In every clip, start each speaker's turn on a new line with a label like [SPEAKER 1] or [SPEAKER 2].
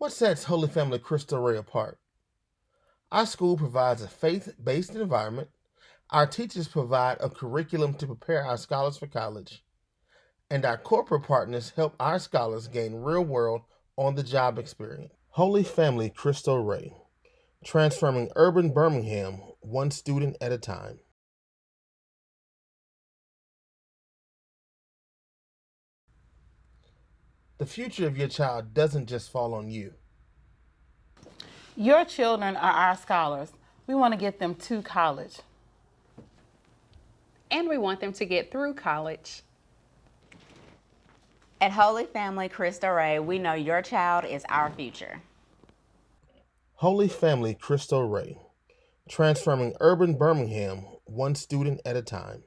[SPEAKER 1] What sets Holy Family Cristo Rey apart? Our school provides a faith-based environment. Our teachers provide a curriculum to prepare our scholars for college. And our corporate partners help our scholars gain real-world, on-the-job experience. Holy Family Cristo Rey, transforming urban Birmingham one student at a time. The future of your child doesn't just fall on you.
[SPEAKER 2] Your children are our scholars. We want to get them to college.
[SPEAKER 3] And we want them to get through college.
[SPEAKER 4] At Holy Family Cristo Rey, we know your child is our future.
[SPEAKER 1] Holy Family Cristo Rey, transforming urban Birmingham one student at a time.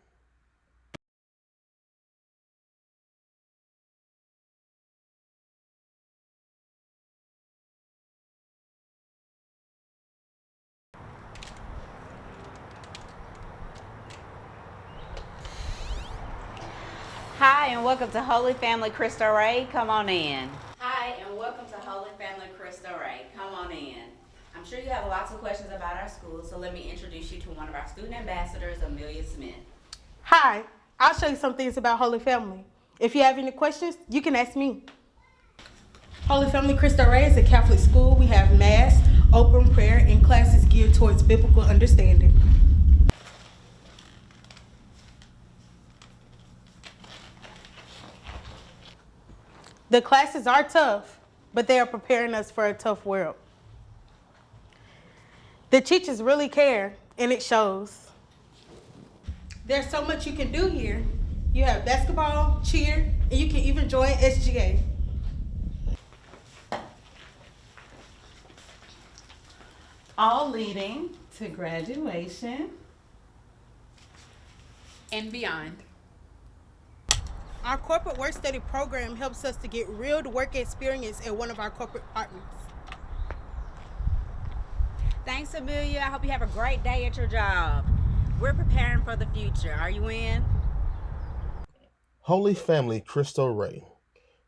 [SPEAKER 4] Hi, and welcome to Holy Family Cristo Rey. Come on in.
[SPEAKER 5] Hi, and welcome to Holy Family Cristo Rey. Come on in. I'm sure you have lots of questions about our school, so let me introduce you to one of our student ambassadors, Amelia Smith.
[SPEAKER 6] Hi, I'll show you some things about Holy Family. If you have any questions, you can ask me. Holy Family Cristo Rey is a Catholic school. We have Mass, open prayer, and classes geared towards biblical understanding. The classes are tough, but they are preparing us for a tough world. The teachers really care, and it shows. There's so much you can do here. You have basketball, cheer, and you can even join SGA.
[SPEAKER 2] All leading to graduation
[SPEAKER 3] And beyond.
[SPEAKER 6] Our corporate work study program helps us to get real work experience at one of our corporate partners.
[SPEAKER 5] Thanks, Amelia. I hope you have a great day at your job. We're preparing for the future. Are you in?
[SPEAKER 1] Holy Family Cristo Rey,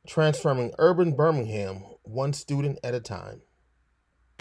[SPEAKER 1] transforming urban Birmingham one student at a time.